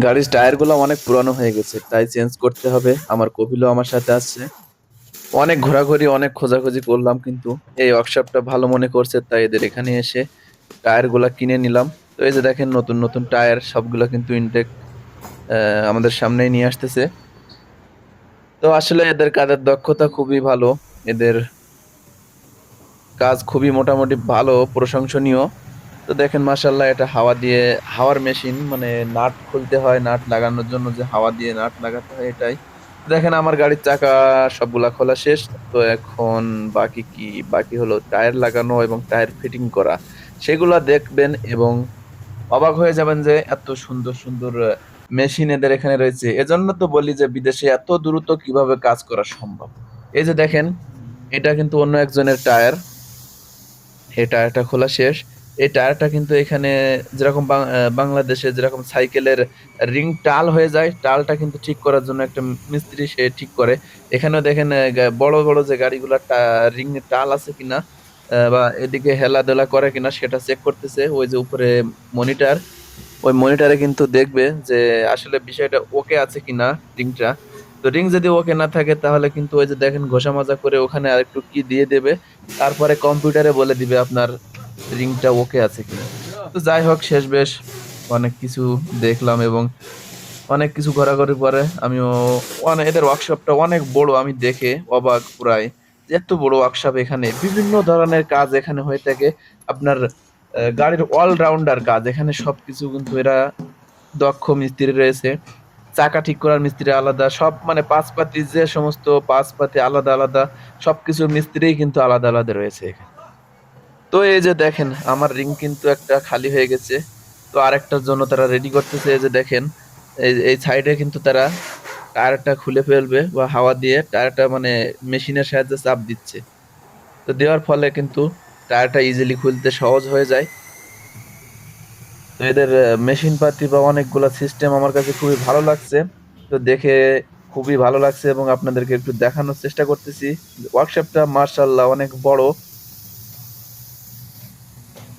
গাড়ির টায়ারগুলো অনেক পুরানো হয়ে গেছে, তাই চেঞ্জ করতে হবে। আমার কপিলও আমার সাথে আসছে। অনেক ঘোরাঘুরি, অনেক খোঁজাখুঁজি করলাম, কিন্তু এই ওয়ার্কশপটা ভালো মনে করছে, তাই এদের এখানে এসে টায়ার গুলা কিনে নিলাম। তো এই যে দেখেন, নতুন নতুন টায়ার সবগুলো কিন্তু ইনটেক আমাদের সামনেই নিয়ে আসতেছে। তো আসলে এদের কাজের দক্ষতা খুবই ভালো, এদের কাজ খুবই মোটামুটি ভালো, প্রশংসনীয়। তো দেখেন মাশাল্লাহ, এটা হাওয়া দিয়ে, হাওয়ার মেশিন, মানে নাট খুলতে হয়, নাট লাগানোর জন্য যে হাওয়া দিয়ে নাট লাগাতে হয় এটাই। দেখেন আমার গাড়ির চাকা সবগুলা খোলা শেষ। তো এখন বাকি কি, বাকি হলো টায়ার লাগানো এবং টায়ার ফিটিং করা। সেগুলা দেখবেন এবং অবাক হয়ে যাবেন যে এত সুন্দর সুন্দর মেশিন এদের এখানে রয়েছে। এজন্য তো বলি যে বিদেশে এত দ্রুত কিভাবে কাজ করা সম্ভব। এই যে দেখেন, এটা কিন্তু অন্য একজনের টায়ার। এই টায়ারটা খোলা শেষ। এই টায়ারটা কিন্তু এখানে যেরকম বাংলাদেশে যেরকম সাইকেলের রিং টাল হয়ে যায়, টালটা কিন্তু ঠিক করার জন্য একটা মিস্ত্রি সে ঠিক করে। এখানেও দেখেন বড় বড় যে গাড়িগুলা রিং টাল আছে কিনা, বা এদিকে হেলাদোলা করে কিনা সেটা চেক করতেছে। ওই যে উপরে মনিটর, ওই মনিটরে কিন্তু দেখবে যে আসলে বিষয়টা ওকে আছে কিনা, রিংটা। তো রিং যদি ওকে না থাকে তাহলে কিন্তু ওই যে দেখেন ঘষা মাজা করে ওখানে আরেকটু কি দিয়ে দেবে, তারপরে কম্পিউটারে বলে দিবে আপনার রিংটা ওকে আছে কিনা। তো যাই হোক, শেষ বেশ অনেক কিছু দেখলাম এবং অনেক কিছু ঘোরাঘুরির পরে আমিও অনেক, এদের ওয়ার্কশপটা অনেক বড়, আমি দেখে অবাক পুরাই যে এত বড় ওয়ার্কশপ, এখানে বিভিন্ন ধরনের কাজ এখানে হয়ে থাকে। আপনার গাড়ির অলরাউন্ডার কাজ এখানে, সবকিছু কিন্তু এরা দক্ষ মিস্ত্রি রয়েছে। চাকা ঠিক করার মিস্ত্রি আলাদা, সব মানে পাতি যে সমস্ত পাতি আলাদা আলাদা, সবকিছু মিস্ত্রিই কিন্তু আলাদা আলাদা রয়েছে এখানে। তো এই যে দেখেন, আমার রিং কিন্তু একটা খালি হয়ে গেছে। তো আরেকটার জন্য তারা রেডি করতেছে। এই যে দেখেন, এই এই সাইডে কিন্তু তারা টায়ারটা খুলে ফেলবে, বা হাওয়া দিয়ে টায়ারটা মানে মেশিনের সাহায্যে চাপ দিচ্ছে। তো দেওয়ার ফলে কিন্তু টায়ারটা ইজিলি খুলতে সহজ হয়ে যায়। তো এদের মেশিন পাতি বা অনেকগুলা সিস্টেম আমার কাছে খুবই ভালো লাগছে। তো দেখে খুবই ভালো লাগছে এবং আপনাদেরকে একটু দেখানোর চেষ্টা করতেছি। ওয়ার্কশপটা মার্শাল্লাহ অনেক বড়।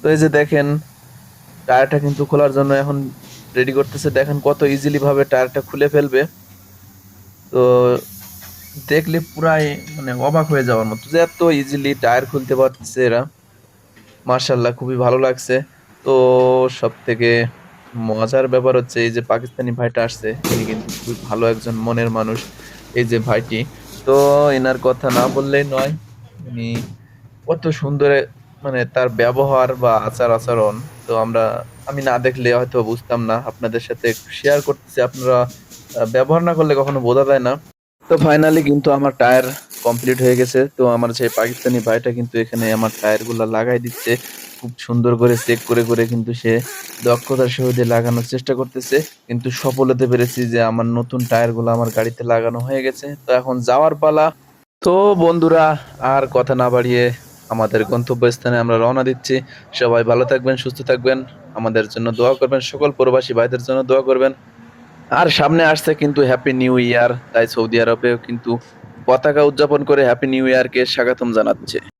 তো এই যে দেখেন, টায়ারটা কিন্তু খোলার জন্য এখন রেডি করতেছে। দেখেন কত ইজিলি ভাবে টায়ারটা খুলে ফেলবে। তো দেখলে পুরাই মানে অবাক হয়ে যাওয়ার মতো যে এত ইজিলি টায়ার খুলতে পারতেছে এরা। মার্শাল্লাহ খুবই ভালো লাগছে। তো সব থেকে মজার ব্যাপার হচ্ছে, এই যে পাকিস্তানি ভাইটা আসছে, ইনি কিন্তু খুবই ভালো একজন মনের মানুষ, এই যে ভাইটি। তো এনার কথা না বললেই নয়, উনি কত সুন্দর মানে তার ব্যবহার বা আচার আচরণ। তো আমি না দেখলে হয়তো বুঝতাম না, আপনাদের সাথে একটু শেয়ার করতেছি। আপনারা ব্যবহার না করলে কখনো বোঝা যায় না। তো ফাইনালি কিন্তু আমার টায়ার কমপ্লিট হয়ে গেছে। তো আমার সেই পাকিস্তানি ভাইটা কিন্তু এখানে আমার টায়ার গুলা লাগাই দিচ্ছে, খুব সুন্দর করে চেক করে করে কিন্তু সে দক্ষতার সহিত লাগানোর চেষ্টা করতেছে। কিন্তু সফল হতে পেরেছি যে আমার নতুন টায়ার গুলো আমার গাড়িতে লাগানো হয়ে গেছে। তো এখন যাওয়ার পালা। তো বন্ধুরা, আর কথা না বাড়িয়ে আমাদের গন্তব্যস্থানে আমরা রওনা দিচ্ছি। সবাই ভালো থাকবেন, সুস্থ থাকবেন, আমাদের জন্য দোয়া করবেন, সকল প্রবাসী ভাইদের জন্য দোয়া করবেন। আর সামনে আসছে কিন্তু হ্যাপি নিউ ইয়ার, তাই সৌদি আরবেও কিন্তু পতাকা উদযাপন করে হ্যাপি নিউ ইয়ারকে স্বাগতম জানাচ্ছে।